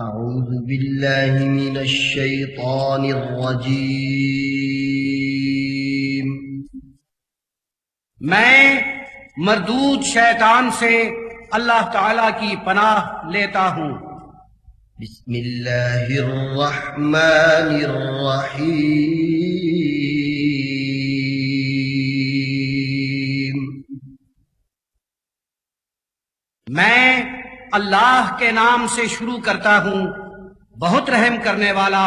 أعوذ بالله من الشيطان الرجيم میں مردود شیطان سے اللہ تعالی کی پناہ لیتا ہوں۔ بسم الله الرحمن الرحيم میں اللہ کے نام سے شروع کرتا ہوں، بہت رحم کرنے والا،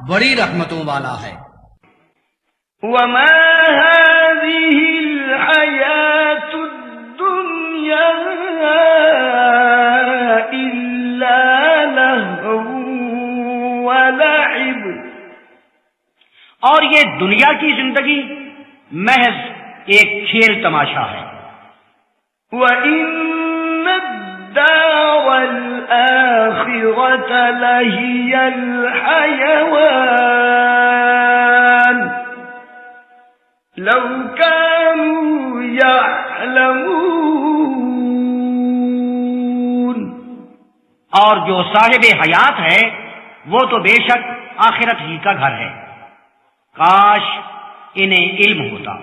بڑی رحمتوں والا ہے۔ وما هذه الحياة الدنيا إلا لهو ولعب، اور یہ دنیا کی زندگی محض ایک کھیل تماشا ہے۔ وإن الدار الآخرة لهي الحيوان لو كانوا يعلمون، اور جو صاحب حیات ہے وہ تو بے شک آخرت ہی کا گھر ہے، کاش انہیں علم ہوتا۔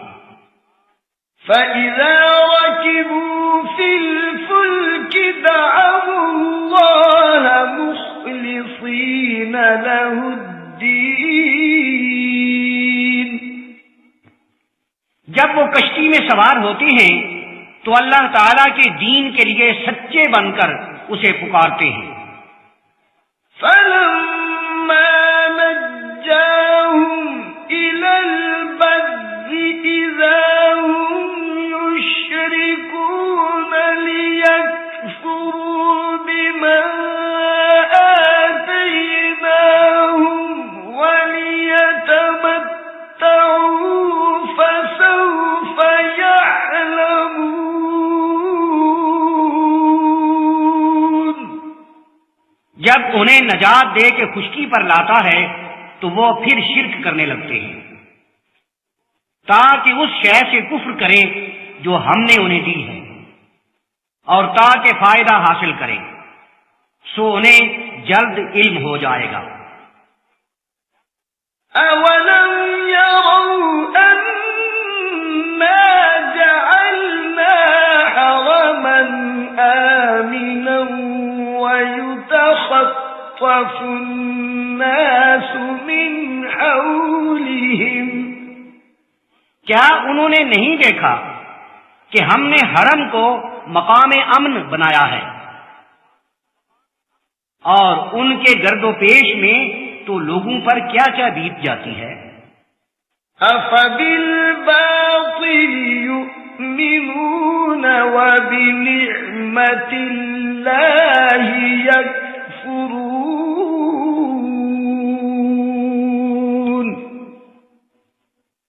فإذا ركبوا في الفلك دعوا الله مخلصين له الدين، جب وہ کشتی میں سوار ہوتے ہیں تو اللہ تعالی کے دین کے لیے سچے بن کر اسے پکارتے ہیں۔ فلما نجاهم إلى البر إذا هم يشركون ليكفروا بما آتيناهم وليتمتعوا فسوف يعلمون۔ جب انہیں نجات دے کے خشکی پر لاتا ہے تو وہ پھر شرک کرنے لگتے ہیں تاکہ اس شے سے کفر کریں جو ہم نے انہیں دی ہے، اور تاکہ فائدہ حاصل کریں، سو انہیں جلد علم ہو جائے گا۔ أَوَلَمْ يَرَوْا أَنَّا جَعَلْنَا حَرَمًا آمِنًا وَيُتَخَطَّفُ النَّاسُ مِنْ حَوْلِهِمْ، کیا انہوں نے نہیں دیکھا کہ ہم نے حرم کو مقام امن بنایا ہے، اور ان کے گرد و پیش میں تو لوگوں پر کیا کیا بیت جاتی ہے۔ أَفَبِالْبَاطِلِ يُؤْمِنُونَ وَبِنِعْمَةِ اللَّهِ يَكْفُرُونَ،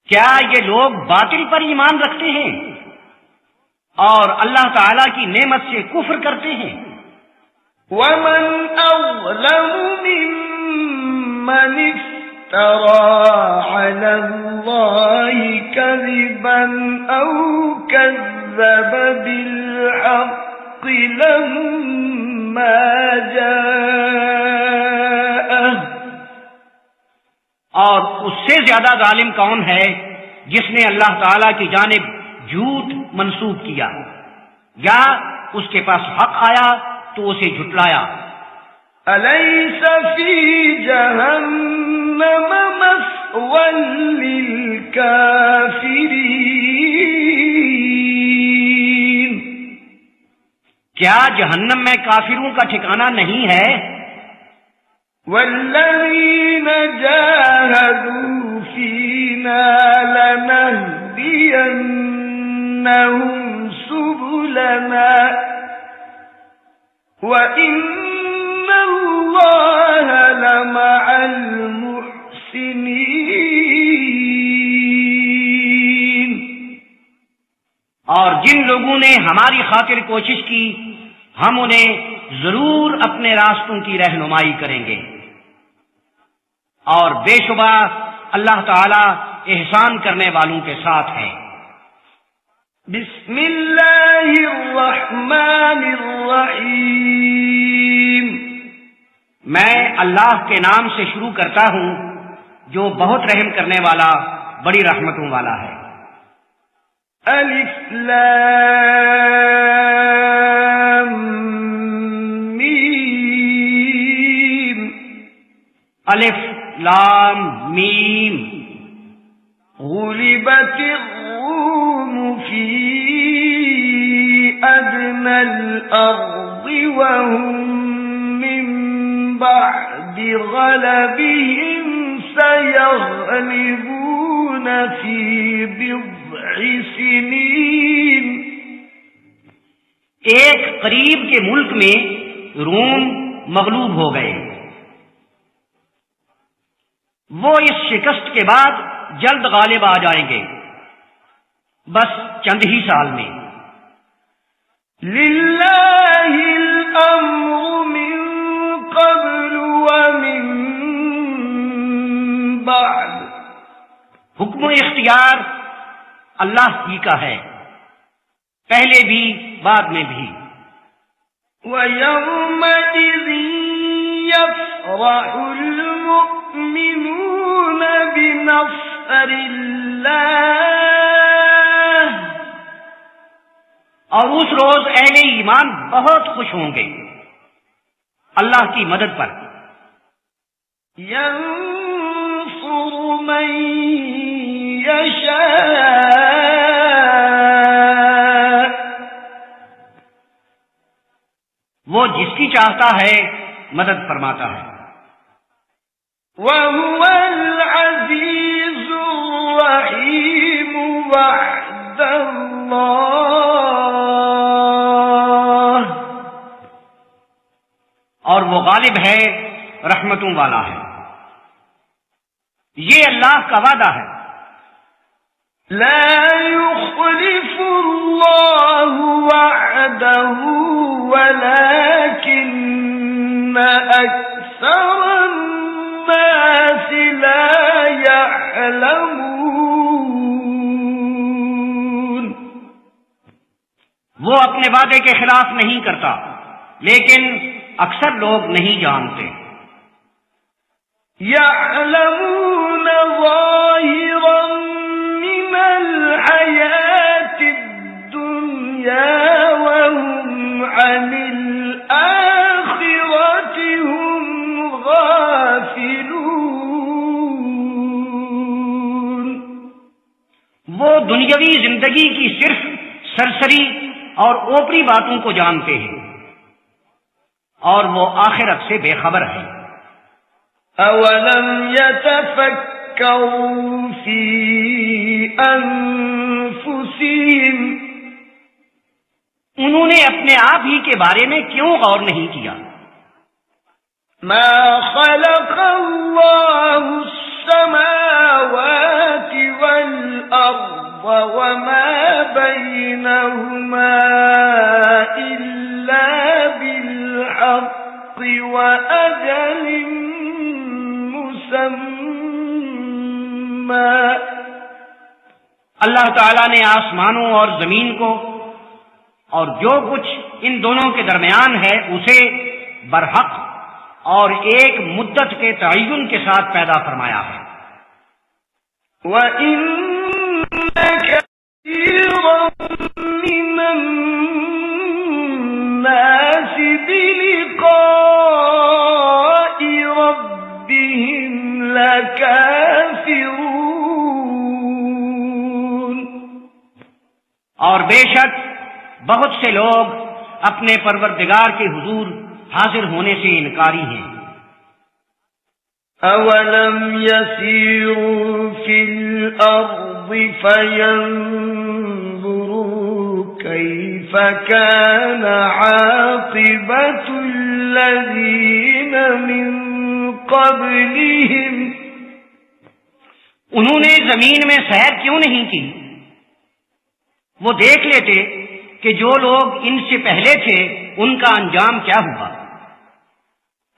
کیا یہ لوگ باطل پر ایمان رکھتے ہیں اور اللہ تعالی کی نعمت سے کفر کرتے ہیں؟ وَمَنْ أَظْلَمُ مِمَّنِ افْتَرَى عَلَى اللَّهِ كَذِبًا أَوْ كَذَّبَ بِالْحَقِّ لَمَّا جَاءَهُ، اور اس سے زیادہ ظالم کون ہے جس نے اللہ تعالی کی جانب جھوٹ منسوب کیا یا اس کے پاس حق آیا تو اسے جھٹلایا۔ أَلَيْسَ فِي جَهَنَّمَ مَثْوًى لِلْكَافِرِينَ، کیا جہنم میں کافروں کا ٹھکانہ نہیں ہے؟ وَالَّذِينَ جَاهَدُوا فِينَا لَنَهْدِيَنَّهُمْ سُبُلَنَا وَإِنَّ اللَّهَ لَمَعَ الْمُحْسِنِينَ، اور جن لوگوں نے ہماری خاطر کوشش کی ہم انہیں ضرور اپنے راستوں کی رہنمائی کریں گے، اور بے شبہ اللہ تعالی احسان کرنے والوں کے ساتھ ہے۔ بسم اللہ الرحمن الرحیم میں اللہ کے نام سے شروع کرتا ہوں جو بہت رحم کرنے والا بڑی رحمتوں والا ہے۔ الف لام میم الف لام میم غلبت الروم في أدنى الأرض وهم من بعد غلبهم سيغلبون في بضع سنين۔ ایک قریب کے ملک میں روم مغلوب ہو گئے، وہ اس شکست کے بعد جلد غالب آ جائیں گے، بس چند ہی سال میں۔ للہ الامر من قبل ومن بعد، حکم و اختیار اللہ ہی کا ہے، پہلے بھی بعد میں بھی۔ وَيَوْمَئِذٍ يَفْرَحُ الْمُؤْمِنُونَ بِنَصْرِ اللَّهِ، اور اس روز اہل ایمان بہت خوش ہوں گے اللہ کی مدد پر۔ يَنصُرُ مَن يَشَاءُ، وہ جس کی چاہتا ہے مدد فرماتا ہے۔ وَهُوَ الْعَزِيزُ الرَّحِيمُ، وَعْدَ اللَّهِ، اور وہ غالب ہے، رحمتوں والا ہے، یہ اللہ کا وعدہ ہے۔ لا يخلف الله وعده ولكن أكثر الناس لا يعلمون۔ وہ اپنے وعدے کے خلاف نہیں کرتا، لیکن اکثر لوگ نہیں جانتے۔ يعلمون ظاهرا من الحياة الدنيا وهم عن الآخرة هم غافلون۔ وہ دنیاوی زندگی کی صرف سرسری اور اوپری باتوں کو جانتے ہیں، اور وہ آخرت سے بے خبر ہے۔ أَوَلَمْ يَتَفَكَّرُوا فِي أَنفُسِهِمْ، انہوں نے اپنے آپ ہی کے بارے میں کیوں غور نہیں کیا؟ مَا خَلَقَ اللَّهُ السَّمَاوَاتِ وَالْأَرْضَ وَمَا بَيْنَهُمَا إِلَّا بِالْحَقِّ وَأَجَلٍ مُّسَمًّى۔ اللہ تعالیٰ نے آسمانوں اور زمین کو اور جو کچھ ان دونوں کے درمیان ہے اسے برحق اور ایک مدت کے تعین کے ساتھ پیدا فرمایا ہے۔ وَإِنَّ كَثِيرًا مِّنَ النَّاسِ بِلِقَاءِ رَبِّهِمْ لَكَافِرُونَ، اور بے شک بہت سے لوگ اپنے پروردگار کے حضور حاضر ہونے سے انکاری ہیں۔ أَوَلَمْ يَسِيرُوا فِي الْأَرْضِ فَيَنظُرُوا كَيْفَ كَانَ عَاقِبَةُ الَّذِينَ مِن قَبْلِهِمْ، انہوں نے زمین میں سیر کیوں نہیں کی؟ وہ دیکھ لیتے کہ جو لوگ ان سے پہلے تھے ان کا انجام کیا ہوا۔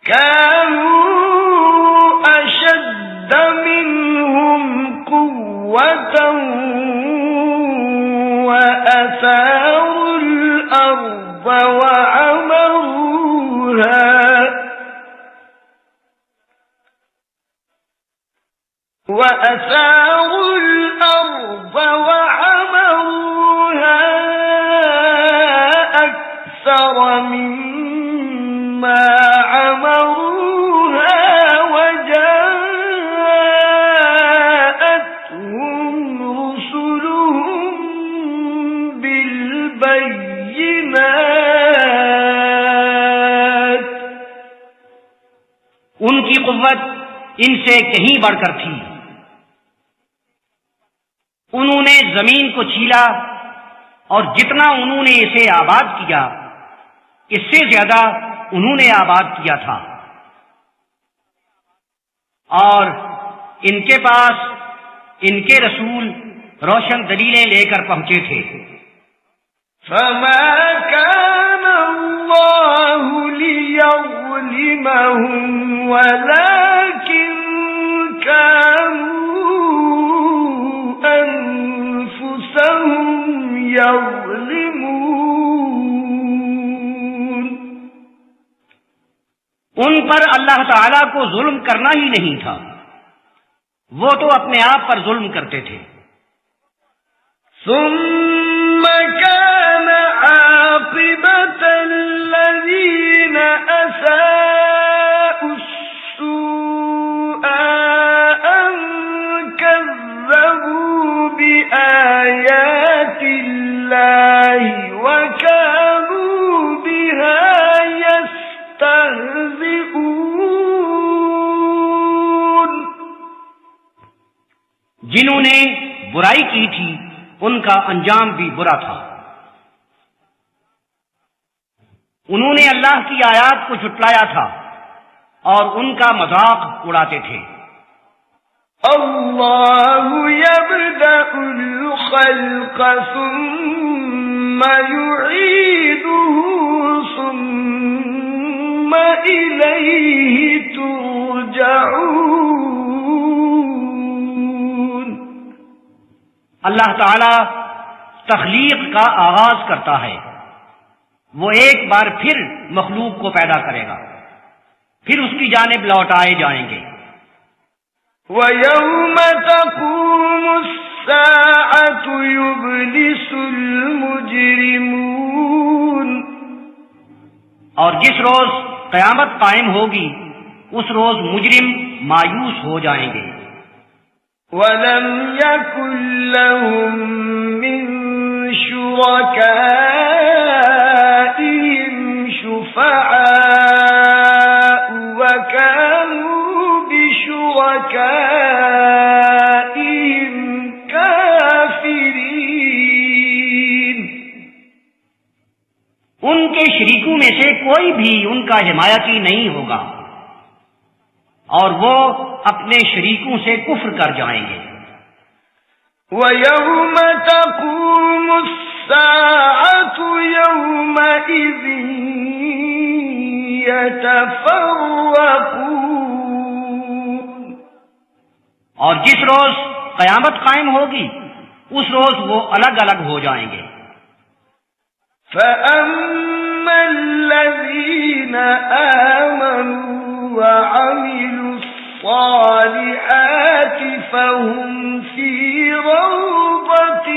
كانوا أشد منهم قوة وأثاروا الأرض وعمروها، وَأَثَارُوا الْأَرْضَ وَعَمَرُوهَا أَكْثَرَ مِمَّا عَمَرُوهَا وَجَاءَتْهُمْ رُسُلُهُم بِالْبَيِّنَاتِ ان کی قوت ان سے کہیں بڑھ کر تھی. انہوں نے زمین کو چھیلا اور جتنا انہوں نے اسے آباد کیا اس سے زیادہ انہوں نے آباد کیا تھا، اور ان کے پاس ان کے رسول روشن دلیلیں لے کر پہنچے تھے. فَمَا كَانَ اللَّهُ لِيَظْلِمَهُمْ وَلَكِنْ كَانُوا أَنفُسَهُمْ يَظْلِمُونَ. ان پر اللہ تعالیٰ کو ظلم کرنا ہی نہیں تھا، وہ تو اپنے آپ پر ظلم کرتے تھے. ثُمَّ كَانَ عَاقِبَةَ الَّذِينَ أَسَاءُوا السُّوءَ أَن كَذَّبُوا بِآيَاتِ اللَّهِ وَكَانُوا بِهَا يَسْتَهْزِئُونَ. جنہوں نے برائی کی تھی ان کا انجام بھی برا تھا. انہوں نے اللہ کی آیات کو جھٹلایا تھا اور ان کا مذاق اڑاتے تھے. اللہ يبدأ الخلق ثم يعيده ثم إليه ترجعون. اللہ تعالی تخلیق کا آغاز کرتا ہے، وہ ایک بار پھر مخلوق کو پیدا کرے گا، پھر اس کی جانب لوٹائے جائیں گے. وَيَوْمَ تَقُومُ السَّاعَةُ يُبْلِسُ الْمُجْرِمُونَ. اور جس روز قیامت قائم ہوگی اس روز مجرم مایوس ہو جائیں گے. وَلَمْ يَكُنْ لَهُم مِّن شُرَكَائِهِمْ شُفَعَاءُ وَكَانُوا بِشُرَكَائِهِمْ كَافِرِينَ. ان کے شریکوں میں سے کوئی بھی ان کا حمایتی نہیں ہوگا اور وہ اپنے شریکوں سے کفر کر جائیں گے. وَيَوْمَ تَقُومُ السَّاعَةُ يَوْمَئِذٍ يَتَفَرَّقُونَ. اور جس روز قیامت قائم ہوگی اس روز وہ الگ الگ ہو جائیں گے. فَأَمَّا الَّذِينَ آمَنُوا وَعَمِلُوا الصَّالِحَاتِ فَهُمْ فِي رَوْضَةٍ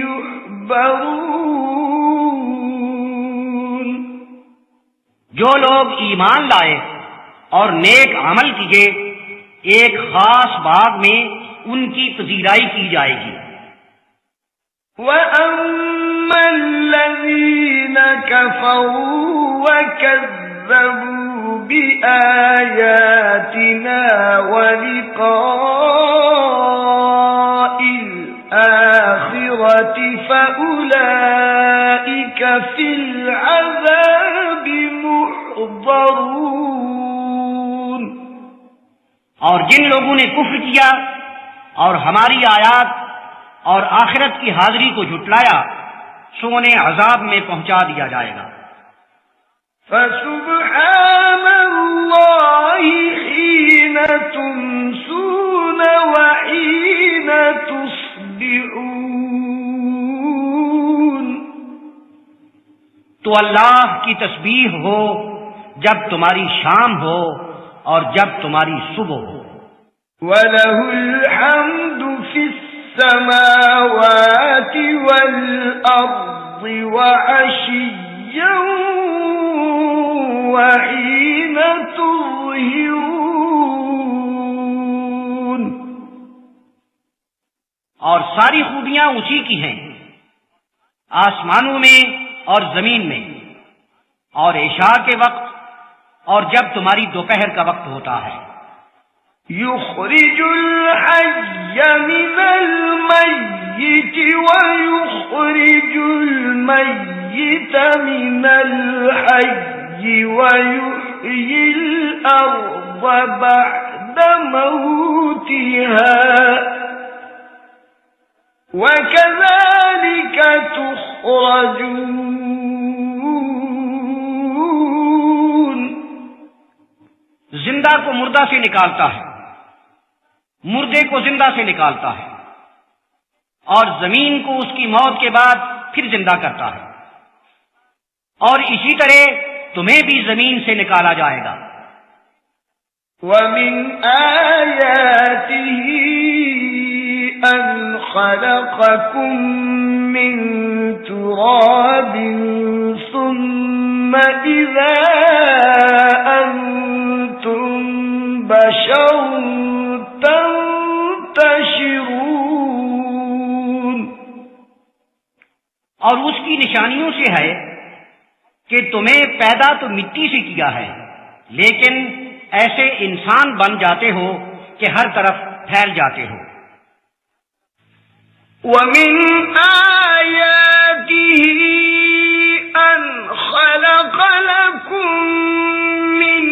يُحْبَرُونَ. جو لوگ ایمان لائے اور نیک عمل کیے ایک خاص باغ میں ان کی پذیرائی کی جائے گی. وَأَمَّا الَّذِينَ كَفَرُوا وَكَذَّبُوا بِآيَاتِنَا وَلِقَاءِ الْآخِرَةِ فَأُولَئِكَ فِي الْعَذَابِ مُحْضَرُونَ. اور جن لوگوں نے کفر کیا اور ہماری آیات اور آخرت کی حاضری کو جھٹلایا سو انہیں عذاب میں پہنچا دیا جائے گا. فَسُبْحَانَ اللَّهِ حِينَ تُمْسُونَ وَحِينَ تُصْبِحُونَ. تو اللہ کی تسبیح ہو جب تمہاری شام ہو اور جب تمہاری صبح ہو. وَلَهُ الْحَمْدُ فِي السَّمَاوَاتِ وَالْأَرْضِ وَعَشِيًّا وَحِينَ تُظْهِرُونَ. اور ساری خوبیاں اسی کی ہیں، آسمانوں میں اور زمین میں، اور عشاء کے وقت اور جب تمہاری دوپہر کا وقت ہوتا ہے. يخرج الحي من الميت ويخرج الميت من الحي ويحيي الأرض بعد موتها وكذلك تخرجون. زندہ کو مردہ سے نکالتا ہے، مردے کو زندہ سے نکالتا ہے، اور زمین کو اس کی موت کے بعد پھر زندہ کرتا ہے، اور اسی طرح تمہیں بھی زمین سے نکالا جائے گا. وَمِنْ آيَاتِهِ أَنْ خَلَقَكُم مِّن تُرَابٍ ثُمَّ إِذَا أَنْتُمْ بَشَرٌ تنتشرون. اور اس کی نشانیوں سے ہے کہ تمہیں پیدا تو مٹی سے کیا ہے، لیکن ایسے انسان بن جاتے ہو کہ ہر طرف پھیل جاتے ہو. وَمِنْ آيَاتِهِ أَنْ خَلَقَ لَكُم مِّنْ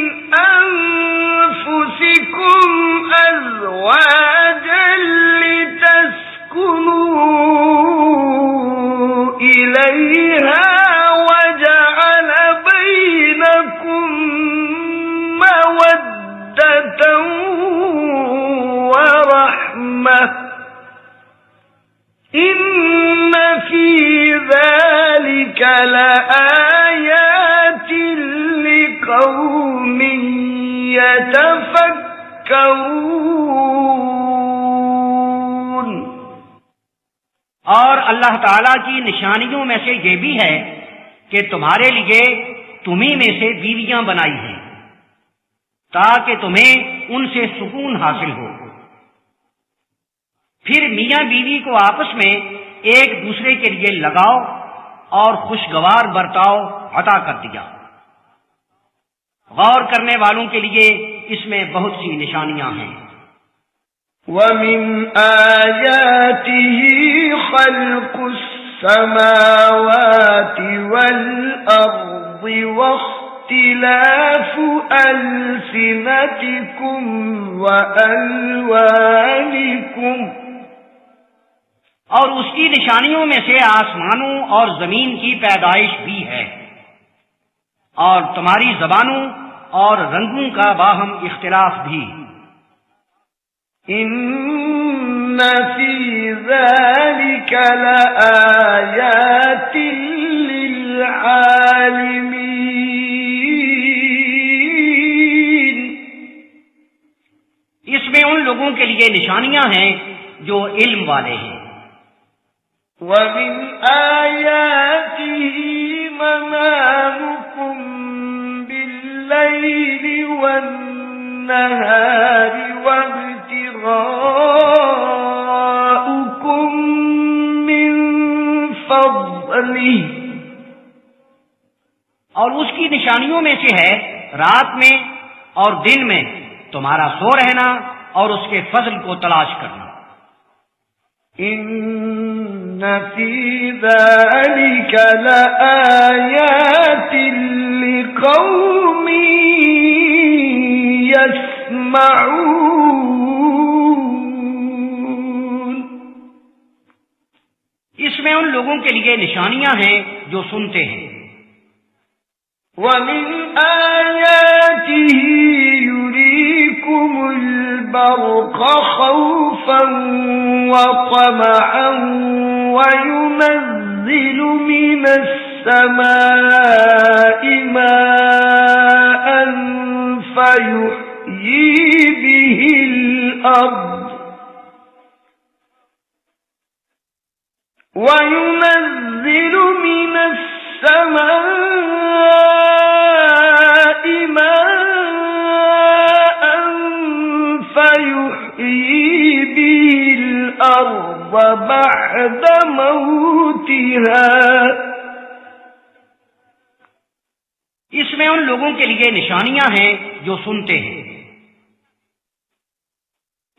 أَنفُسِكُمْ أَزْوَاجًا لِتَسْكُنُوا إِلَيْهَا وَجَعَلَ بَيْنَكُم مَّوَدَّةً وَرَحْمَةً إِنَّ فِي ذَلِكَ لَآيَاتٍ لِقَوْمٍ يَتَفَكَّرُونَ. اور اللہ تعالی کی نشانیوں میں سے یہ بھی ہے کہ تمہارے لیے تمہیں میں سے بیویاں بنائی ہیں تاکہ تمہیں ان سے سکون حاصل ہو. پھر میاں بیوی کو آپس میں ایک دوسرے کے لیے لگاؤ اور خوشگوار برتاؤ عطا کر دیا. غور کرنے والوں کے لیے اس میں بہت سی نشانیاں ہیں. وَمِنْ آيَاتِهِ خَلْقُ السَّمَاوَاتِ وَالْأَرْضِ واخْتِلَافُ أَلْسِنَتِكُمْ وَأَلْوَانِكُمْ. اور اس کی نشانیوں میں سے آسمانوں اور زمین کی پیدائش بھی ہے، اور تمہاری زبانوں اور رنگوں کا باہم اختلاف بھی. إِنَّ فِي ذَلِكَ لَآيَاتٍ لِلْعَالِمِينَ. اس میں ان لوگوں کے لیے نشانیاں ہیں جو علم والے ہیں. وَمِنْ آيَاتِهِ مَنَامُكُمْ بِاللَّيْلِ وَالنَّهَارِ وَابْتِغَاؤُكُمْ مِنْ فَضْلِهِ. اور اس کی نشانیوں میں سے ہے رات میں اور دن میں تمہارا سو رہنا اور اس کے فضل کو تلاش کرنا. إِنَّ فِي ذَلِكَ لَآيَاتٍ لِقَوْمٍ يَسْمَعُونَ. اس میں ان لوگوں کے لیے نشانیاں ہیں جو سنتے ہیں. وَمِنْ آيَاتِهِ يُرِيكُمُ الْبَرْقَ خَوْفًا وَطَمَعًا وَيُنَزِّلُ مِنَ السَّمَاءِ مَاءً فَيُحْيِي يحيي به الأرض وينزل من السماء ماء فيحيي به الأرض بعد موتها. اس میں ان لوگوں کے لیے نشانیاں ہیں جو سنتے ہیں،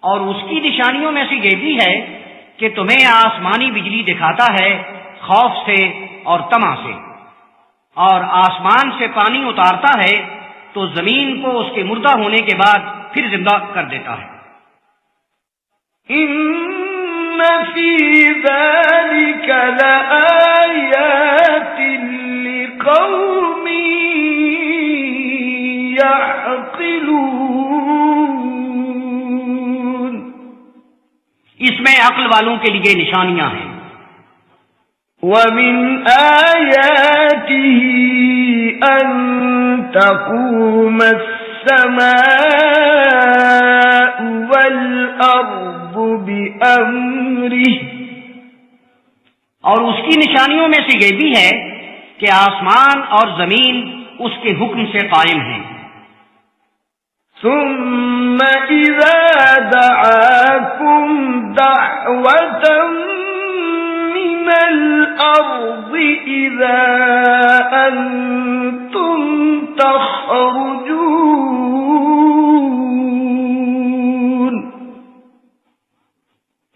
اور اس کی نشانیوں میں سے یہ بھی ہے کہ تمہیں آسمانی بجلی دکھاتا ہے خوف سے اور طمع سے، اور آسمان سے پانی اتارتا ہے تو زمین کو اس کے مردہ ہونے کے بعد پھر زندہ کر دیتا ہے. ان فی ذلک لآیات لقوم یعقلون. اس میں عقل والوں کے لیے نشانیاں ہیں. وَمِنْ آيَاتِهِ أَن تَقُومَ السَّمَاءُ وَالْأَرْضُ بِأَمْرِهِ. اور اس کی نشانیوں میں سے یہ بھی ہے کہ آسمان اور زمین اس کے حکم سے قائم ہیں. ثُمَّ إِذَا دَعَاكُمْ دَعْوَةً مِّنَ الْأَرْضِ إِذَا أَنْتُمْ تَخْرُجُونَ.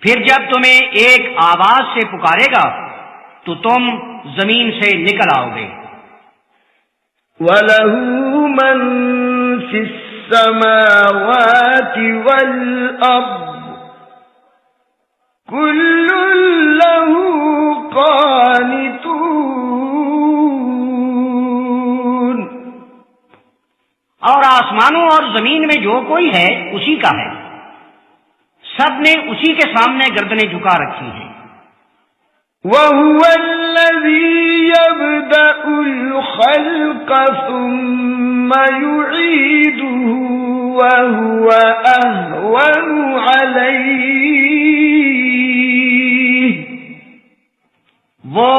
پھر جب تمہیں ایک آواز سے پکارے گا تو تم زمین سے نکل آؤ گے. وَلَهُ مَن فِي السَّمَاوَاتِ وَالْأَرْضِ كُلٌّ لَّهُ قَانِتُونَ. اور آسمانوں اور زمین میں جو کوئی ہے اسی کا ہے، سب نے اسی کے سامنے گردنیں جھکا رکھی ہیں. وَهُوَ الَّذِي يَبْدَأُ الْخَلْقَ ثُمَّ يُعِيدُهُ وَهُوَ أَهْوَنُ عَلَيْهِ. وہ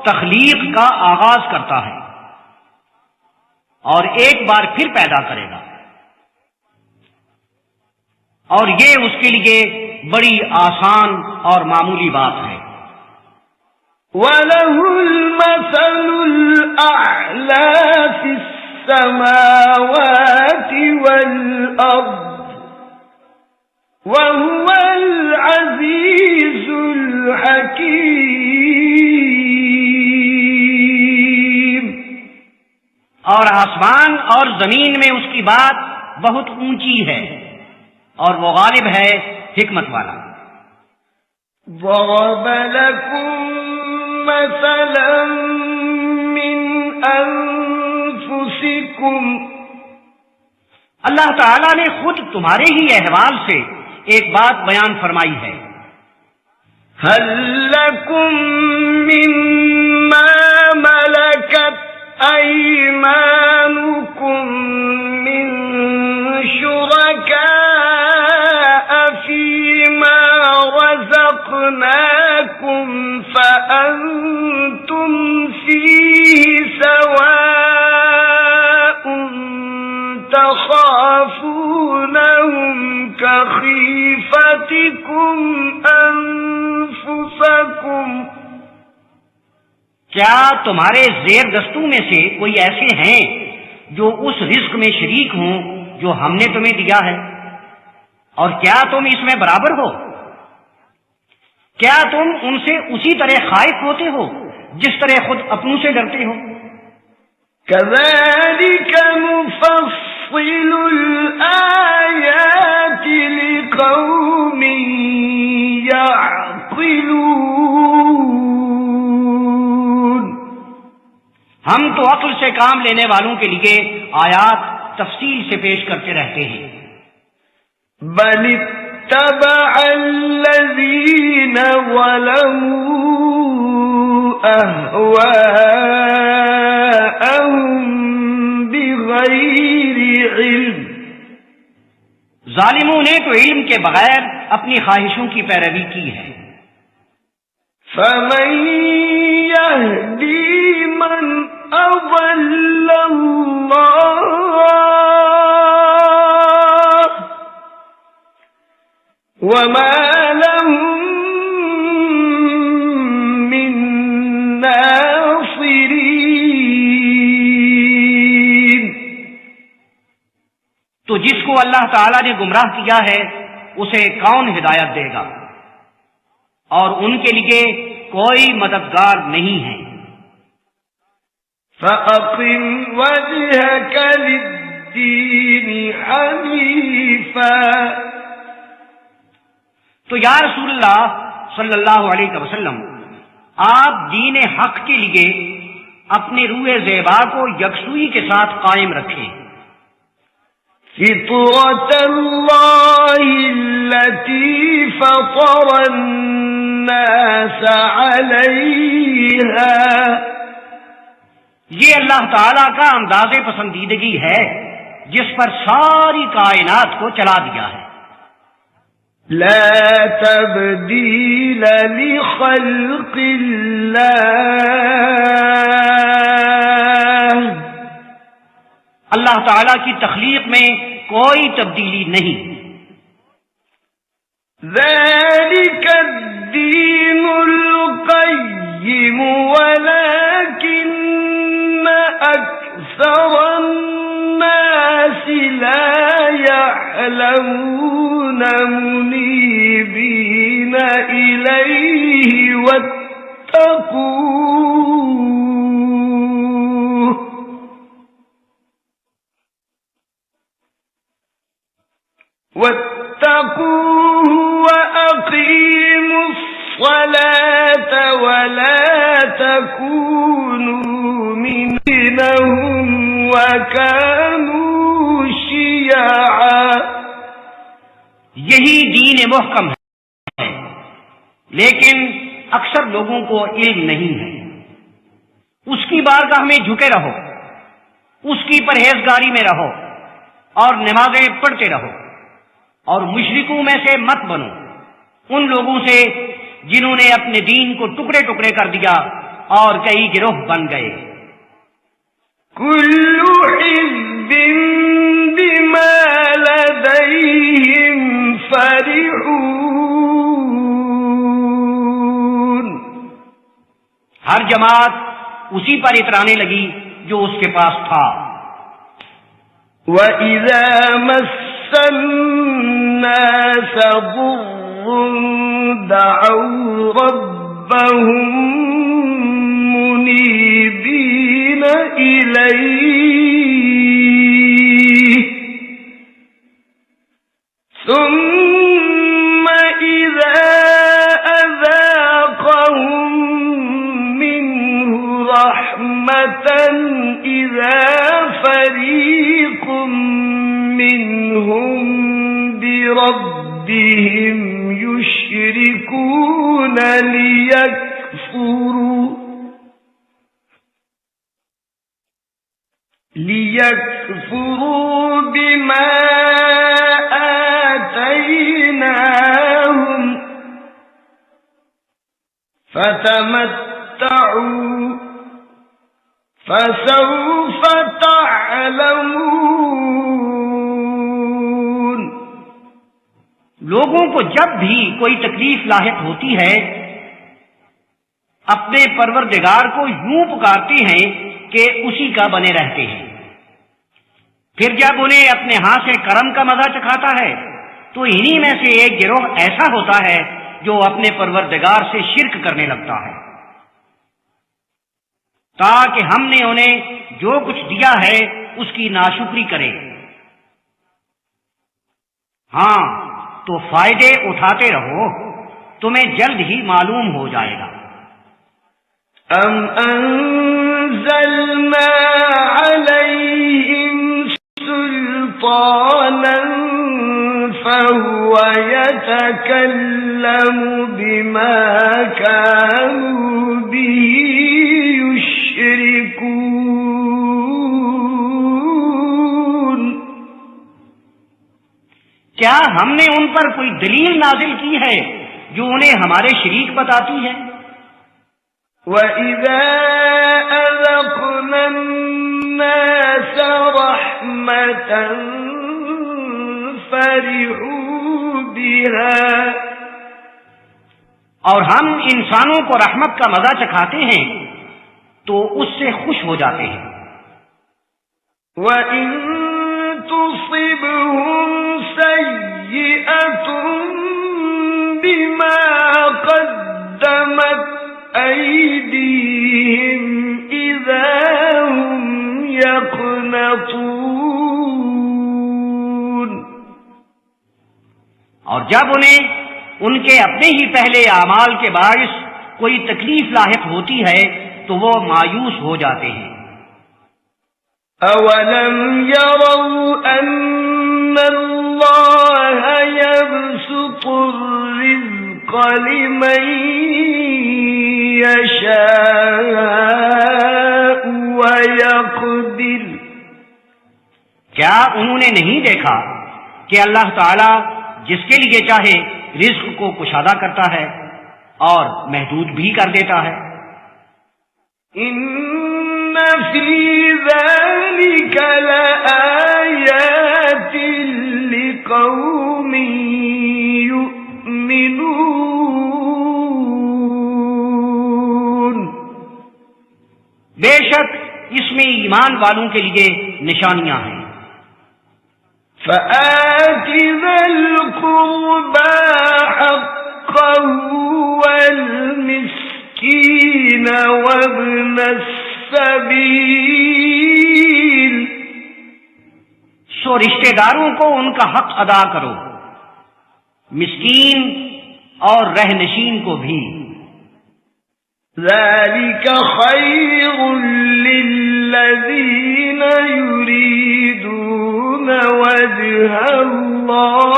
تخلیق کا آغاز کرتا ہے اور ایک بار پھر پیدا کرے گا، اور یہ اس کے لیے بڑی آسان اور معمولی بات ہے. وَلَهُ الْمَثَلُ الْأَعْلَى فِي السَّمَاوَاتِ وَالْأَرْضِ وَهُوَ الْعَزِيزُ الْحَكِيمُ. اور آسمان اور زمین میں اس کی بات بہت اونچی ہے اور وہ غالب ہے، حکمت والا. ضَرَبَ لَكُم مَّثَلًا مِّنْ أَنفُسِكُمْ. اللہ تعالیٰ نے خود تمہارے ہی احوال سے ایک بات بیان فرمائی ہے. هَل لَّكُم مِّمَّا مَلَكَتْ أَيْمَانُكُم مِّن شُرَكَاءَ فِيمَا رَزَقْنَاكُمْ فَأَنتُمْ فِيهِ سَوَاءٌ تَخَافُونَهُمْ كَخِيفَتِكُمْ أَنفُسَكُمْ. کیا تمہارے زیر دستوں میں سے کوئی ایسے ہیں جو اس رزق میں شریک ہوں جو ہم نے تمہیں دیا ہے؟ اور کیا تم اس میں برابر ہو؟ کیا تم ان سے اسی طرح خائف ہوتے ہو جس طرح خود اپنوں سے ڈرتے ہو؟ كَذَلِكَ نُفَصِّلُ الْآيَاتِ لِقَوْمٍ يَعْقِلُونَ. ہم تو عقل سے کام لینے والوں کے لیے آیات تفصیل سے پیش کرتے رہتے ہیں. بَلِ اتَّبَعَ الَّذِينَ ظَلَمُوا أَهْوَاءَهُم بِغَيْرِ عِلْمٍ ظالموں نے تو علم کے بغیر اپنی خواہشوں کی پیروی کی ہے. فمن يهدي من أضل الله وما لهم من ناصرين. تو جس کو اللہ تعالی نے گمراہ کیا ہے اسے کون ہدایت دے گا، اور ان کے لیے کوئی مددگار نہیں ہے. فأقم وجهك للدين حنيفا. تو یا رسول اللہ صلی اللہ علیہ وسلم، آپ دین حق کے لیے اپنے روح زیبا کو یکسوئی کے ساتھ قائم رکھیں. فطرة الله التي فطر الناس عليها. یہ اللہ تعالی کا انداز پسندیدگی ہے جس پر ساری کائنات کو چلا دیا ہے. لا تبديل لخلق الله. اللہ تعالی کی تخلیق میں کوئی تبدیلی نہیں. ذلك الدين القيم ولكن أكثر الناس لا يعلمون منيبين إليه واتقوه وأقيموا الصلاة ولا تكونوا منهم وكانوا شيعا. یہی دین محکم ہے، لیکن اکثر لوگوں کو علم نہیں ہے. اس کی بارگاہ میں جھکے رہو، اس کی پرہیزگاری میں رہو اور نمازیں پڑھتے رہو، اور مشرکوں میں سے مت بنو، ان لوگوں سے جنہوں نے اپنے دین کو ٹکڑے ٹکڑے کر دیا اور کئی گروہ بن گئے. كل حزب بما لديهم فرحون. ہر جماعت اسی پر اترانے لگی جو اس کے پاس تھا. وَإِذَا مَسَّ النَّاسَ ضُرٌّ دَعَوْا رَبَّهُم مُنِيبِينَ إِلَيْهِ ثُمَّ إِذَا أَذَاقَهُم مِّنْهُ رَحْمَةً إِذَا فَرِيقٌ مِّنْهُم بربهم يشركون ليكفروا بما آتيناهم فتمتعوا فسوف تعلمون. لوگوں کو جب بھی کوئی تکلیف لاحق ہوتی ہے اپنے پروردگار کو یوں پکارتے ہیں کہ اسی کا بنے رہتے ہیں. پھر جب انہیں اپنے ہاتھ سے کرم کا مزہ چکھاتا ہے تو انہی میں سے ایک گروہ ایسا ہوتا ہے جو اپنے پروردگار سے شرک کرنے لگتا ہے، تاکہ ہم نے انہیں جو کچھ دیا ہے اس کی ناشکری کرے. ہاں تو فائدے اٹھاتے رہو، تمہیں جلد ہی معلوم ہو جائے گا. ام انزلنا علیہم سلطانا فهو يتكلم بما كانوا به يشركون. کیا ہم نے ان پر کوئی دلیل نازل کی ہے جو انہیں ہمارے شریک بتاتی ہے؟ وَإِذَا أَذَقْنَا النَّاسَ رَحْمَةً فَرِحُوا بِهَا، اور ہم انسانوں کو رحمت کا مزہ چکھاتے ہیں تو اس سے خوش ہو جاتے ہیں۔ وَإِن تُصِبْهُمْ سَيِّئَةٌ بِمَا قَدَّمَتْ أَيْدِيهِمْ إِذَا هُمْ يَقْنَطُونَ، اور جب انہیں ان کے اپنے ہی پہلے اعمال کے باعث کوئی تکلیف لاحق ہوتی ہے تو وہ مایوس ہو جاتے ہیں۔ أَوَلَمْ يَرَوْا أَنَّ اللَّهَ يَبْسُطُ الرِّزْقَ لِمَن يَشَاءُ وَيَقْدِرُ، کیا انہوں نے نہیں دیکھا کہ اللہ تعالی جس کے لیے چاہے رزق کو کشادہ کرتا ہے اور محدود بھی کر دیتا ہے؟ إِنَّ فِي ذَلِكَ لَآيَاتٍ لِقَوْمٍ يُؤْمِنُونَ، بے شک اس میں ایمان والوں کے لیے نشانیاں ہیں۔ فَآتِ ذَا الْقُرْبَى حَقَّهُ وَالْمِسْكِينَ وَابْنَ السَّبِيلِ، سو رشتہ داروں کو ان کا حق ادا کرو، مسکین اور رہنشین کو بھی۔ ذَلِكَ خَيْرٌ لِّلَّذِينَ يُرِيدُونَ وَجْهَ اللَّهِ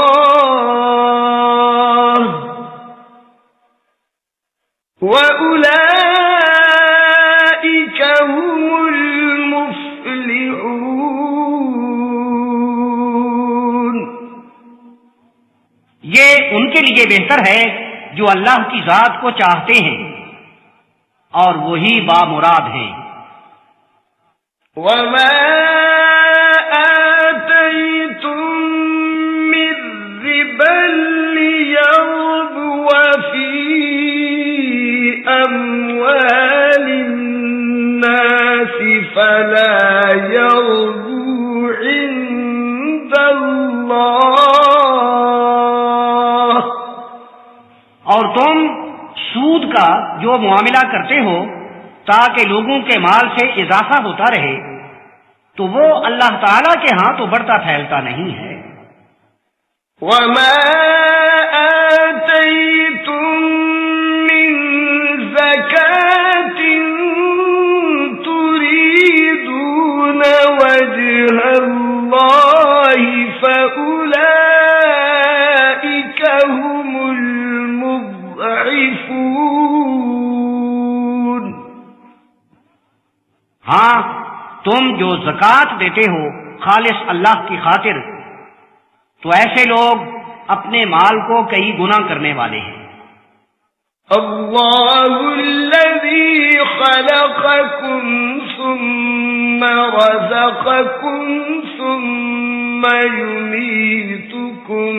وَأُولَئِكَ هُمُ الْمُفْلِحُونَ، یہ ان کے لیے بہتر ہے جو اللہ کی ذات کو چاہتے ہیں اور وہی بامراد ہیں۔ وَمَا آتَيْتُم مِّن رِّبًا لِّيَرْبُوَ فِي أَمْوَالِ النَّاسِ فَلَا يَرْبُو عِندَ اللَّهِ، اور تم سود کا جو معاملہ کرتے ہو تاکہ لوگوں کے مال سے اضافہ ہوتا رہے تو وہ اللہ تعالی کے ہاں تو بڑھتا پھیلتا نہیں ہے۔ وَمَا آتَيْتُم مِّن زَكَاةٍ تُرِيدُونَ وَجْهَ اللَّهِ فَأُولَئِكَ هُمُ الْمُضْعِفُونَ، ہاں تم جو زکوٰۃ دیتے ہو خالص اللہ کی خاطر تو ایسے لوگ اپنے مال کو کئی گنا کرنے والے ہیں۔ اللہ الذی خلقکم ثم رزقکم ثم یمیتکم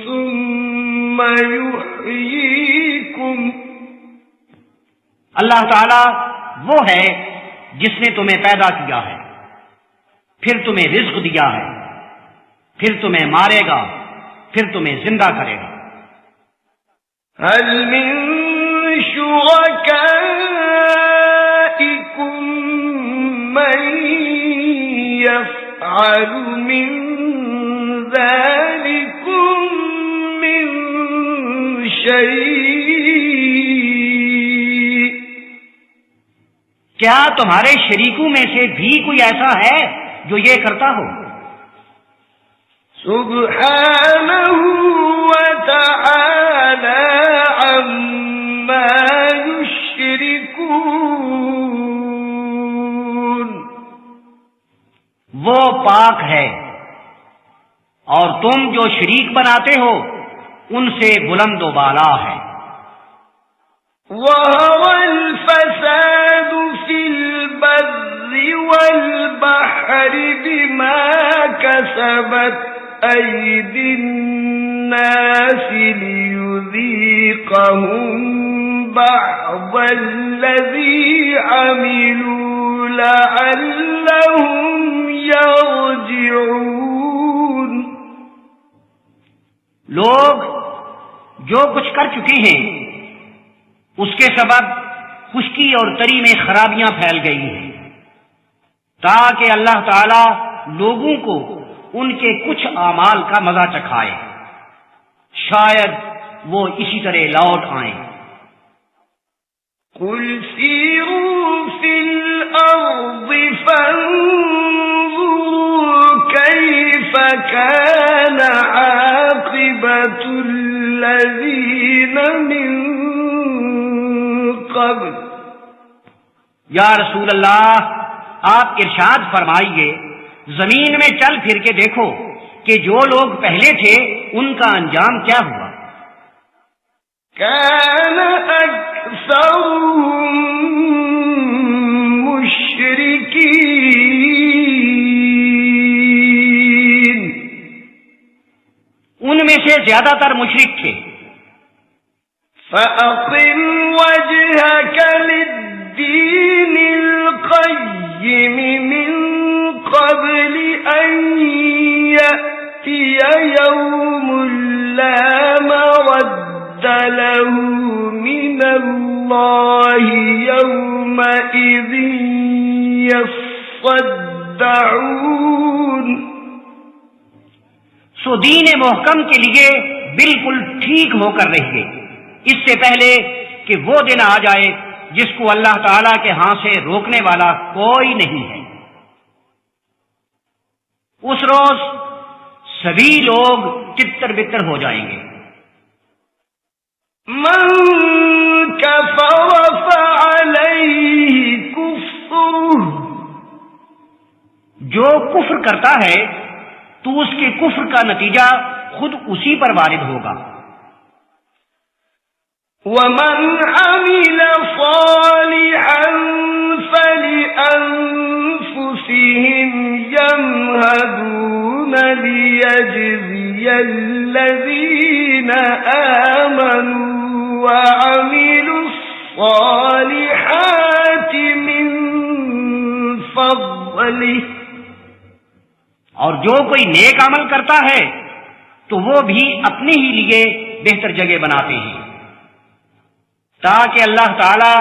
ثم یحییکم، اللہ تعالی وہ ہے جس نے تمہیں پیدا کیا ہے، پھر تمہیں رزق دیا ہے، پھر تمہیں مارے گا، پھر تمہیں زندہ کرے گا۔ هل من شركائكم من يفعل من ذلكم من شيء، کیا تمہارے شریکوں میں سے بھی کوئی ایسا ہے جو یہ کرتا ہو؟ سبحانہ وتعالى عما يشركون، وہ پاک ہے اور تم جو شریک بناتے ہو ان سے بلند و بالا ہے۔ وَهَوَ الْفَسَادُ فِي الْبَرِّ وَالْبَحْرِ بِمَا كَسَبَتْ أَيْدِي النَّاسِ لِيُذِيقَهُم بَعْضَ الَّذِي عَمِلُوا لَعَلَّهُمْ يَرْجِعُونَ۔ لوگ جو کچھ کر چکے ہیں اس کے سبب خشکی اور تری میں خرابیاں پھیل گئی ہیں، تاکہ اللہ تعالی لوگوں کو ان کے کچھ اعمال کا مزہ چکھائے، شاید وہ اسی طرح لوٹ آئیں۔ قُلْ سِيرُوا فِي الْأَرْضِ فَانظُرُوا كَيْفَ كَانَ عَاقِبَةُ الَّذِينَ مِن قبل۔ یا رسول اللہ، آپ ارشاد فرمائیے، زمین میں چل پھر کے دیکھو کہ جو لوگ پہلے تھے ان کا انجام کیا ہوا۔ كان أكثرهم مشركين، ان میں سے زیادہ تر مشرک تھے۔ فأقم وجهك للدين القيم من قبل أن يأتي يوم لا مرد له من الله يومئذ يصدعون۔ سو دین محکم کے لیے بالکل ٹھیک ہو کر رہیے اس سے پہلے کہ وہ دن آ جائے جس کو اللہ تعالی کے ہاں سے روکنے والا کوئی نہیں ہے۔ اس روز سبھی لوگ تتر بتر ہو جائیں گے۔ من كفر فعليه كفره، جو کفر کرتا ہے تو اس کے کفر کا نتیجہ خود اسی پر وارد ہوگا۔ ومن عمل صالحا فلأنفسهم يمهدون ليجزي الذين آمنوا وعملوا الصالحات من فضله۔ اور جو کوئی نیک عمل کرتا ہے تو وہ بھی اپنے ہی لیے بہتر جگہ بناتے ہیں، تاکہ اللہ تعالی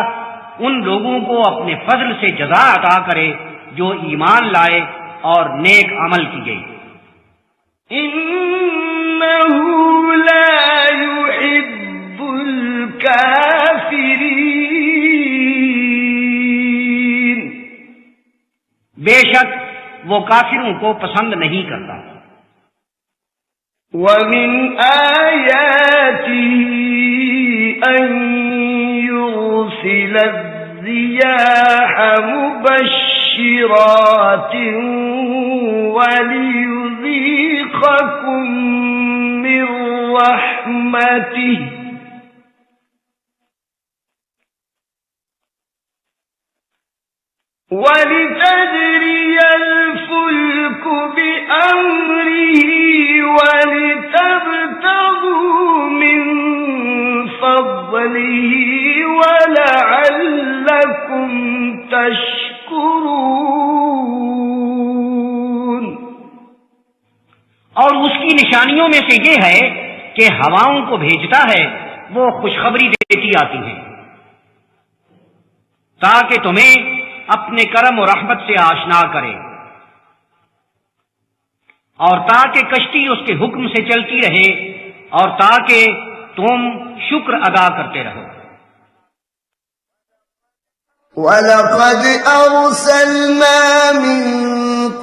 ان لوگوں کو اپنے فضل سے جزا عطا کرے جو ایمان لائے اور نیک عمل کی گئی۔ إنه لا يحب الكافرين، بے شک وہ کافروں کو پسند نہیں کرتا۔ ومن آياته أن يرسل الرياح مبشرات وليذيقكم من رحمته ولتجري الفلك بأمره ولتبتغوا من فضله ولعلكم تشكرون۔ اور اس کی نشانیوں میں سے یہ ہے کہ ہواؤں کو بھیجتا ہے، وہ خوشخبری دیتی آتی ہیں تاکہ تمہیں اپنے کرم و رحمت سے آشنا کرے، اور تاکہ کشتی اس کے حکم سے چلتی رہے، اور تاکہ تم شکر ادا کرتے رہو۔ وَلَقَدْ أَرْسَلْنَا مِن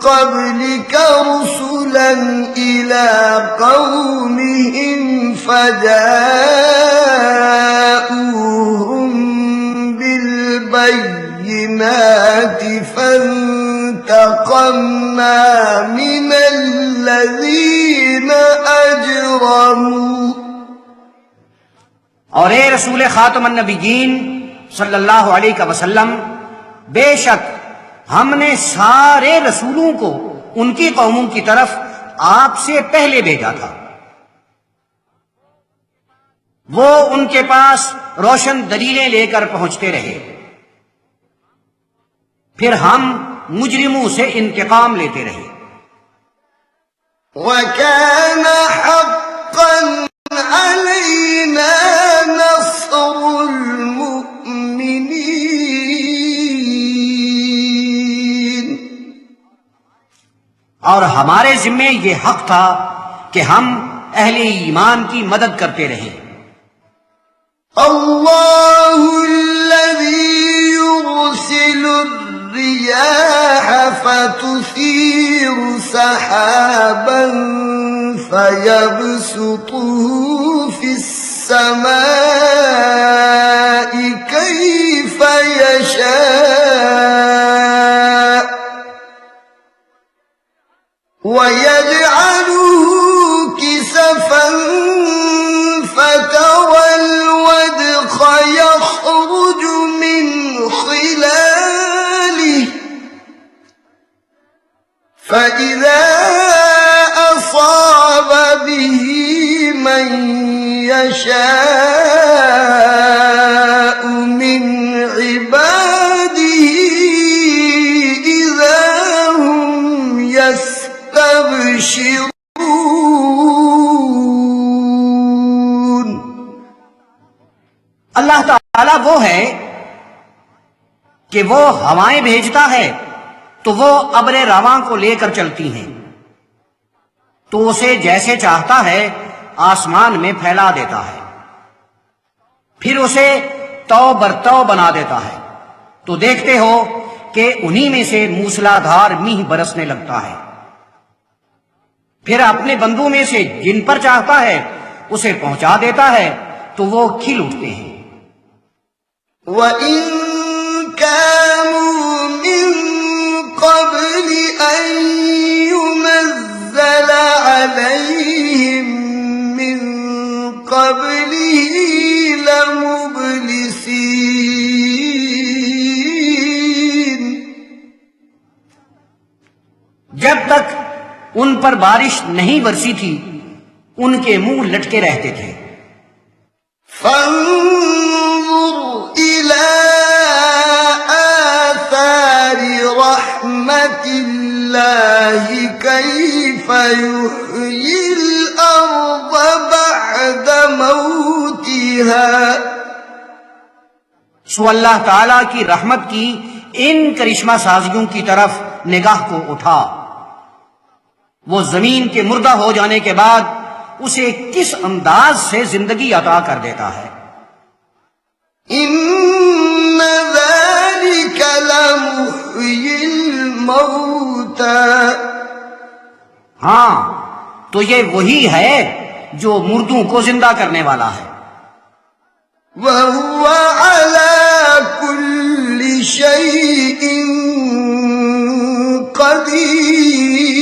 قَبْلِكَ رُسُلًا إِلَىٰ قَوْمِهِمْ فَجَاءُوهُم بِالْبَيِّنَاتِ فَانتَقَمْنَا مِنَ الَّذِينَ الذين أجرموا اور اے رسول خاتم النبیین صلی اللہ علیہ وسلم، بے شک ہم نے سارے رسولوں کو ان کی قوموں کی طرف آپ سے پہلے بھیجا تھا، وہ ان کے پاس روشن دلیلیں لے کر پہنچتے رہے، پھر ہم مجرموں سے انتقام لیتے رہے۔ وكان حقا علينا نصر المؤمنين اور ہمارے ذمے یہ حق تھا کہ ہم اہل ایمان کی مدد کرتے رہے۔ الله الذي يرسل الرياح فتثير سحابا فيبسطه في السماء كيف يشاء ويجعله كسفا فترى الودق يخرج من خلاله فإذا أصاب به من يشاء من عباده إذا هم يستبشرون۔ اللہ تعالیٰ وہ ہے کہ وہ ہوائیں بھیجتا ہے تو وہ ابر رواں کو لے کر چلتی ہیں، تو اسے جیسے چاہتا ہے آسمان میں پھیلا دیتا ہے، پھر اسے تو برتو بنا دیتا ہے، تو دیکھتے ہو کہ انہی میں سے موسلادھار میںہ برسنے لگتا ہے، پھر اپنے بندوں میں سے جن پر چاہتا ہے اسے پہنچا دیتا ہے تو وہ کھل اٹھتے ہیں۔ وَإِن كَانُوا مِن قَبْلِ أَن يُنَزَّلَ عَلَيْهِم مِّن قَبْلِهِ لَمُبْلِسِينَ۔ جب تک ان پر بارش نہیں برسی تھی ان کے منہ لٹکے رہتے تھے۔ فانظر إلى آثار رحمة الله كيف يحيي الأرض بعد موتها۔ سو اللہ تعالی کی رحمت کی ان کرشمہ سازیوں کی طرف نگاہ کو اٹھا، وہ زمین کے مردہ ہو جانے کے بعد اسے کس انداز سے زندگی عطا کر دیتا ہے۔ إن ذلك لمحيي الموتى۔ ہاں تو یہ وہی ہے جو مردوں کو زندہ کرنے والا ہے، وهو على كل شيء قدير۔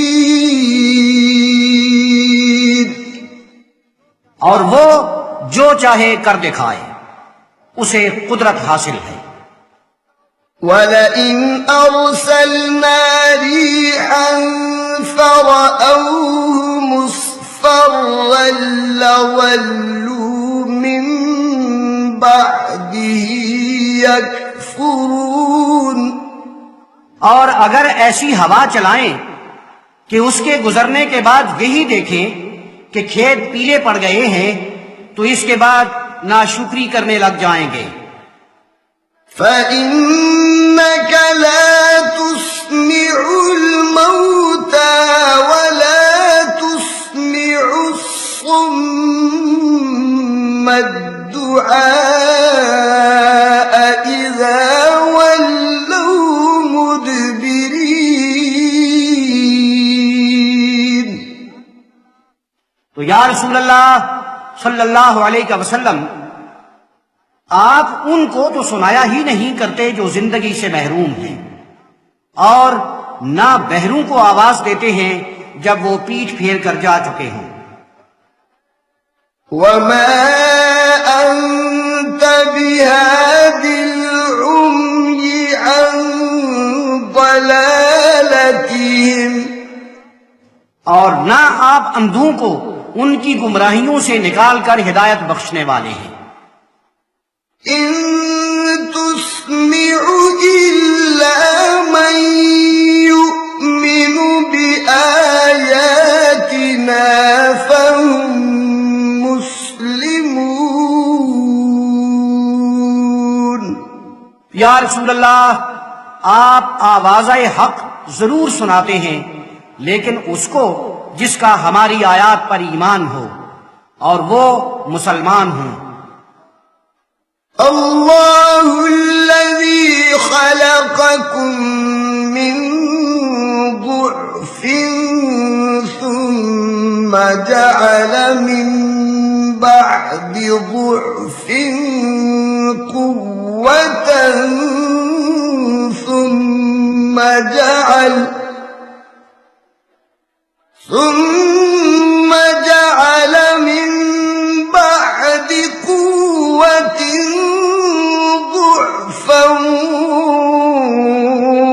اور وہ جو چاہے کر دکھائے، اسے قدرت حاصل ہے۔ وَلَئِنْ أَرْسَلْنَا رِيحًا فَرَأَوْهُ مُصْفَرًّا لَوَلُّوا مِنْ بَعْدِهِ يَكْفُرُونَ۔ اور اگر ایسی ہوا چلائیں کہ اس کے گزرنے کے بعد یہی دیکھیں کہ کھیت پیلے پڑ گئے ہیں تو اس کے بعد ناشکری کرنے لگ جائیں گے۔ فَإِنَّكَ لَا تُسْمِعُ الْمَوْتَى وَلَا تُسْمِعُ الصُّمَّ الدُّعَاءَ إِذَا وَلَّوْا مُدْبِرِينَ۔ تو یا رسول اللہ صلی اللہ علیہ وسلم، آپ ان کو تو سنایا ہی نہیں کرتے جو زندگی سے محروم ہیں، اور نہ بہروں کو آواز دیتے ہیں جب وہ پیٹھ پھیر کر جا چکے ہوں۔ وما أنت بهاد العمي عن ضلالتهم، اور نہ آپ اندھوں کو ان کی گمراہیوں سے نکال کر ہدایت بخشنے والے ہیں۔ إن تسمع إلا من يؤمن بآياتنا فهم مسلمون۔ یا رسول اللہ، آپ آواز حق ضرور سناتے ہیں، لیکن اس کو جس کا ہماری آیات پر ایمان ہو اور وہ مسلمان ہوں۔ اللہ الذی خلقکم من ضعف ثم جعل من بعد ضعف قوة ثم جعل من بعد قوة ضعفا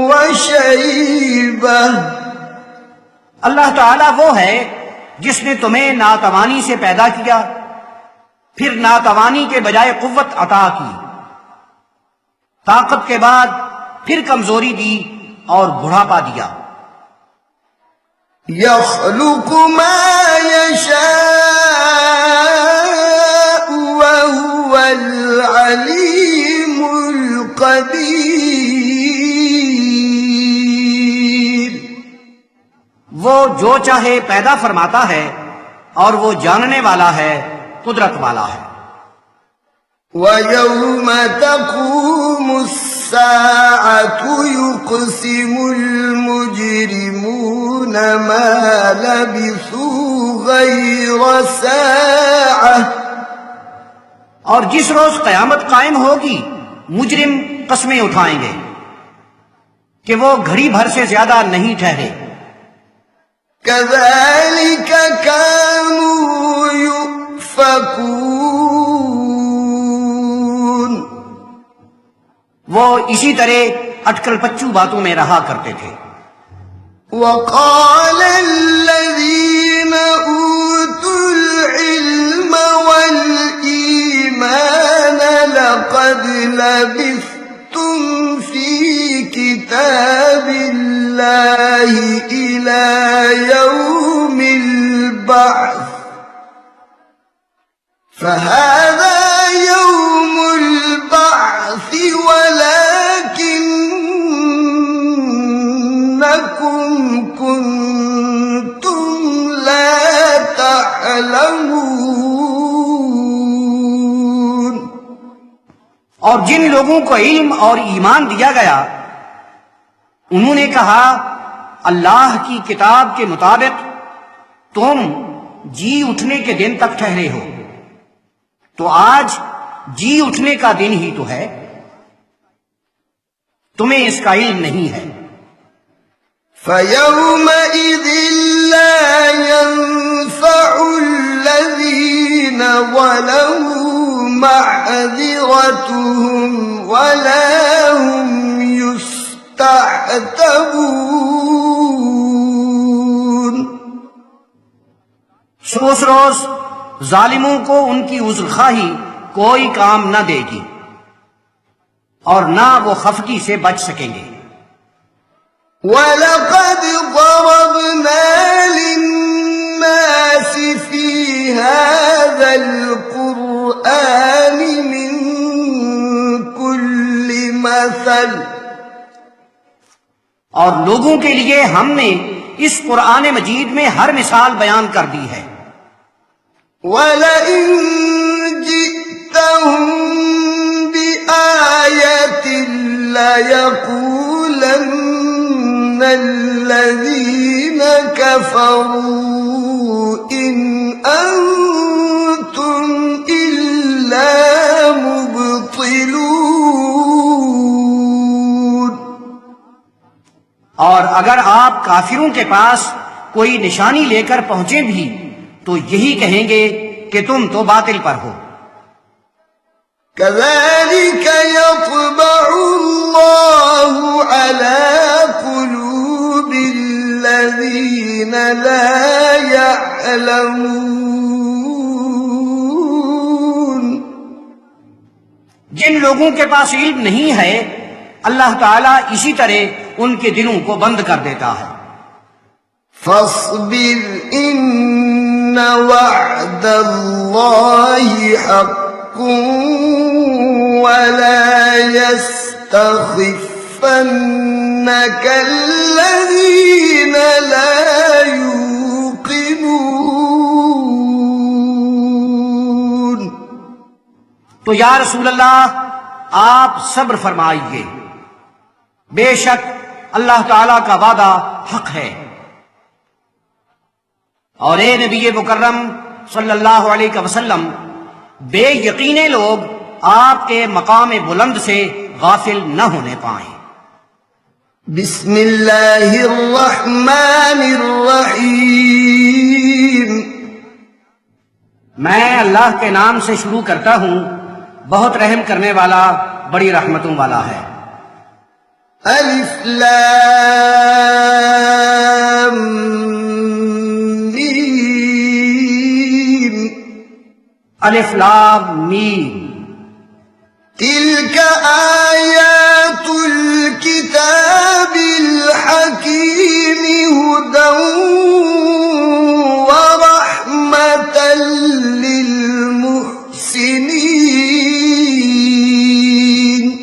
وشيبة۔ اللہ تعالیٰ وہ ہے جس نے تمہیں ناتوانی سے پیدا کیا، پھر ناتوانی کے بجائے قوت عطا کی، طاقت کے بعد پھر کمزوری دی اور بڑھاپا دیا۔ يخلق ما يشاء وهو العليم القدير۔ وہ جو چاہے پیدا فرماتا ہے اور وہ جاننے والا ہے، قدرت والا ہے۔ وَيَوْمَ تَقُومُ السَّاعَةُ يُقْسِمُ الْمُجْرِمُونَ مَا لَبِثُوا غَيْرَ سَاعَةٍ۔ اور جس روز قیامت قائم ہوگی مجرم قسمیں اٹھائیں گے کہ وہ گھڑی بھر سے زیادہ نہیں ٹھہرے۔ كَذَلِكَ كَانُوا يُؤْفَكُونَ۔ وہ اسی طرح اٹکل پچو باتوں میں رہا کرتے تھے۔ وقال الذين أوتوا العلم والإيمان لقد لبثتم في كتاب الله إلى يوم البعث فهذا يوم البعث ولكنكم كنتم لا تعلمون۔ اور جن لوگوں کو علم اور ایمان دیا گیا انہوں نے کہا اللہ کی کتاب کے مطابق تم جی اٹھنے کے دن تک ٹھہرے ہو، تو آج جی اٹھنے کا دن ہی تو ہے، تمہیں اس کا علم نہیں ہے۔ فَيَوْمَئِذٍ لَا يَنفَعُ الَّذِينَ ظَلَمُوا مَعْذِرَتُهُمْ وَلَا هُمْ يُسْتَعْتَبُونَ۔ سو اس روز ظالموں کو ان کی عذر خواہی کوئی کام نہ دے گی اور نہ وہ خفگی سے بچ سکیں گے۔ وَلَقَدْ ضَرَبْنَا لِلنَّاسِ فِي هَذَا الْقُرْآنِ مِنْ كُلِّ مَثَلٍ۔ اور لوگوں کے لیے ہم نے اس قرآن مجید میں ہر مثال بیان کر دی ہے۔ وَلَئِن جِئْتَهُم بِآيَةٍ لَيَقُولَنَّ الَّذِينَ كَفَرُوا إِنْ أَنْتُمْ إِلَّا مُبْطِلُونَ۔ اور اگر آپ کافروں کے پاس کوئی نشانی لے کر پہنچے بھی تو یہی کہیں گے کہ تم تو باطل پر ہو۔ كذلك يطبع الله على قلوب الذين لا يعلمون۔ جن لوگوں کے پاس علم نہیں ہے اللہ تعالیٰ اسی طرح ان کے دلوں کو بند کر دیتا ہے۔ فاصبر إن وعد الله حق ولا يستخفنك الذين لا يوقنون۔ تو یا رسول اللہ آپ صبر فرمائیے، بے شک اللہ تعالیٰ کا وعدہ حق ہے، اور اے نبی مکرم صلی اللہ علیہ وسلم بے یقینے لوگ آپ کے مقام بلند سے غافل نہ ہونے پائیں۔ بسم اللہ الرحمن الرحیم۔ میں اللہ کے نام سے شروع کرتا ہوں، بہت رحم کرنے والا بڑی رحمتوں والا ہے۔ الف لام میم۔ الف لام میم۔ تلك آیات الكتاب الحکیم ہدی ورحمة للمحسنین۔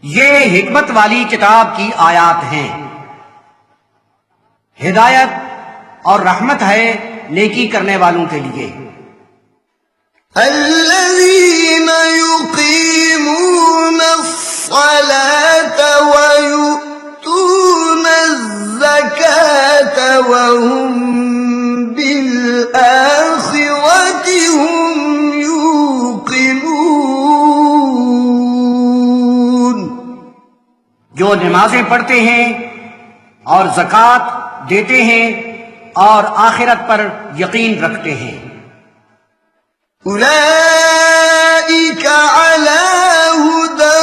یہ حکمت والی کتاب کی آیات ہیں، ہدایت اور رحمت ہے نیکی کرنے والوں کے لیے۔ الذين يقيمون الصلاة ويؤتون الزكاة وهم بالآخرة هم يوقنون۔ جو نمازیں پڑھتے ہیں اور زکوٰۃ دیتے ہیں اور آخرت پر یقین رکھتے ہیں۔ أولئك على هدى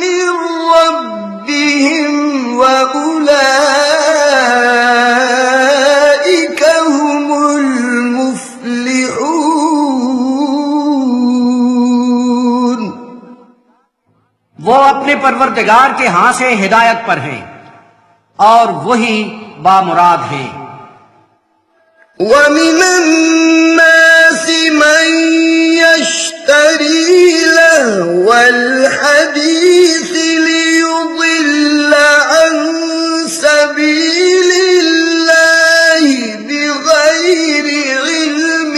من ربهم وأولئك هم المفلحون۔ وہ اپنے پروردگار کے ہاں سے ہدایت پر ہیں اور وہی بامراد ہیں۔ ومن الناس من يشتري لهو الحديث ليضل عن سبيل الله بغير علم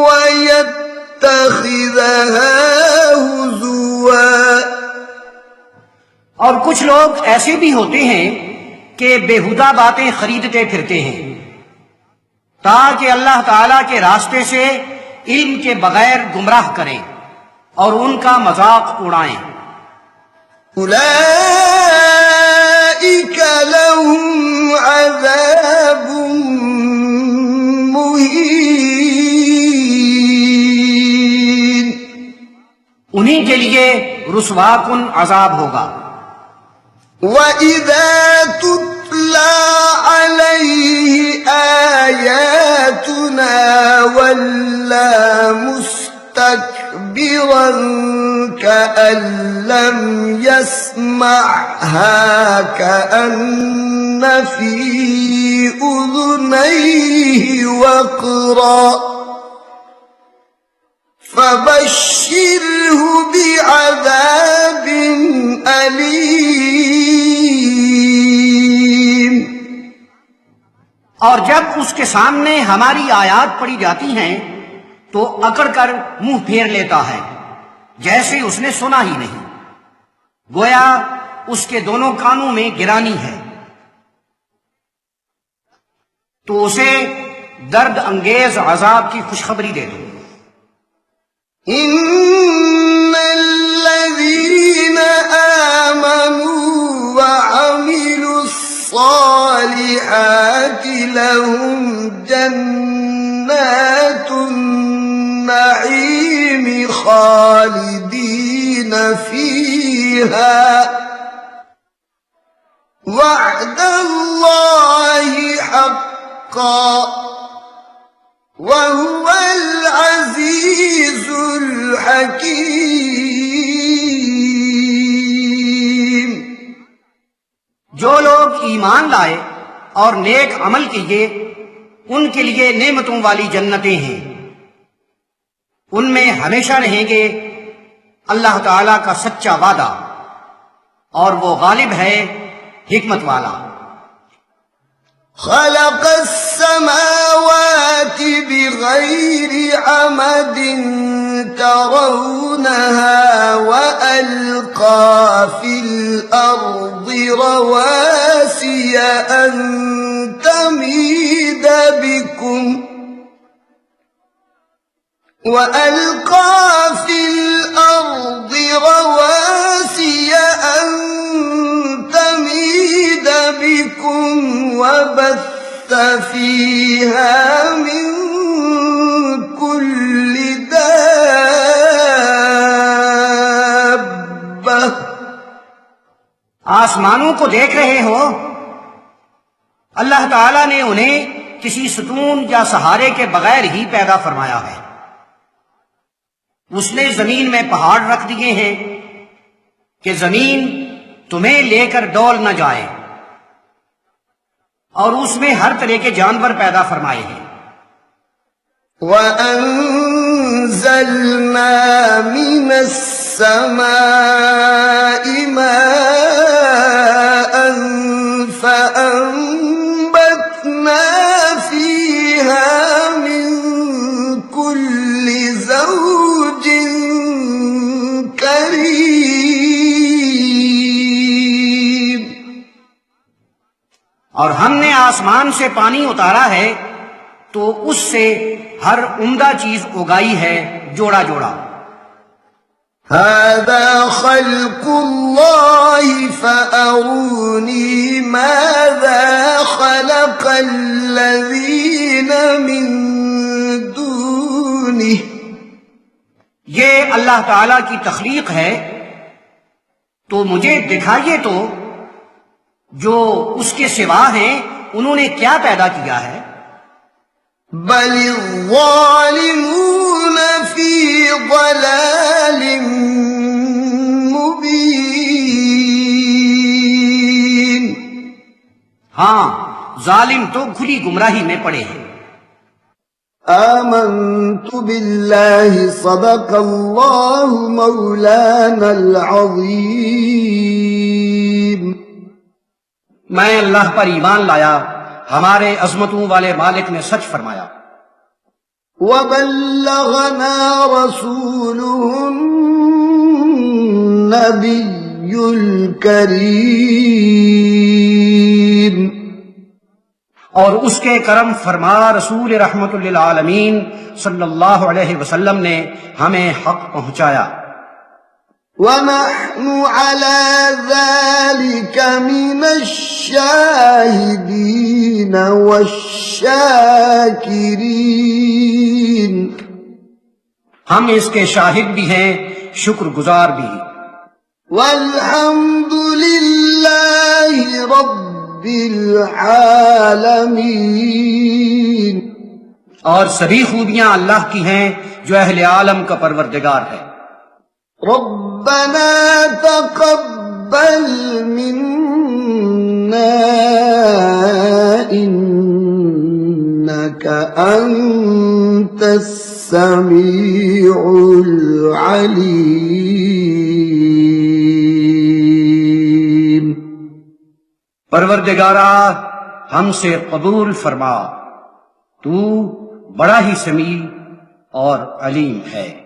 ويتخذها هزوا۔ اور کچھ لوگ ایسے بھی ہوتے ہیں کہ بےہودہ باتیں خریدتے پھرتے ہیں تاکہ اللہ تعالیٰ کے راستے سے علم کے بغیر گمراہ کریں اور ان کا مذاق اڑائیں۔ أولئك لهم عذاب مهين۔ انہی کے لیے رسوا کن عذاب ہوگا۔ وَإِذَا تُتْلَى عَلَيْهِ آيَاتُنَا وَلَّى مُسْتَكْبِرًا كَأَن لَّمْ يَسْمَعْهَا كَأَنَّ فِي أُذُنَيْهِ وَقْرًا فَبَشِّرْهُ بِعَذَابٍ أَلِيمٍ۔ اور جب اس کے سامنے ہماری آیات پڑھی جاتی ہیں تو اکڑ کر منہ پھیر لیتا ہے جیسے اس نے سنا ہی نہیں، گویا اس کے دونوں کانوں میں گرانی ہے۔ تو اسے درد انگیز عذاب کی خوشخبری دے دو۔ إن الذين آمنوا وعملوا الصالحات الصالحات لهم جنات النعيم خالدين فيها وعد الله حقا وهو العزيز الحكيم۔ جو لوگ ایمان لائے اور نیک عمل کیے ان کے لیے نعمتوں والی جنتیں ہیں، ان میں ہمیشہ رہیں گے، اللہ تعالی کا سچا وعدہ، اور وہ غالب ہے، حکمت والا۔ خلق السماوات بغير عمد ترونها وألقى في الأرض رواسي أن تميد بكم وبث فيها من كل دابة۔ آسمانوں کو دیکھ رہے ہو، اللہ تعالیٰ نے انہیں کسی ستون یا سہارے کے بغیر ہی پیدا فرمایا ہے۔ اس نے زمین میں پہاڑ رکھ دیے ہیں کہ زمین تمہیں لے کر ڈول نہ جائے، اور اس میں ہر طرح کے جانور پیدا فرمائے ہیں۔ وَأَنزَلْنَا مِنَ السَّمَاءِ مَاءً فَأَنبَتْنَا فِيهَا مِن كُلِّ زَوْجٍ كَرِيمٍ۔ اور ہم نے آسمان سے پانی اتارا ہے تو اس سے ہر عمدہ چیز اگائی ہے، جوڑا جوڑا۔ هذا خلق الله فأروني ماذا خلق الذين من دونه۔ یہ اللہ تعالی کی تخلیق ہے، تو مجھے دکھائیے تو جو اس کے سوا ہیں انہوں نے کیا پیدا کیا ہے۔ بل الظالمون في ضلال مبين۔ ہاں، ظالم تو کھلی گمراہی میں پڑے ہیں۔ آمنت بالله صدق الله مولانا العظيم۔ میں اللہ پر ایمان لایا، ہمارے عظمتوں والے مالک نے سچ فرمایا۔ وبلغنا رسوله النبي الكريم۔ اور اس کے کرم فرما رسول رحمت للعالمین صلی اللہ علیہ وسلم نے ہمیں حق پہنچایا۔ ونحن على ذلك من الشاهدين والشاكرين۔ ہم اس کے شاہد بھی ہیں، شکر گزار بھی۔ والحمد لله رب العالمين۔ اور سبھی خوبیاں اللہ کی ہیں جو اہل عالم کا پروردگار ہے۔ ربنا تقبل منا إنك أنت السميع العليم۔ پروردگارا، ہم سے قبول فرما، تو بڑا ہی سمیع اور علیم ہے۔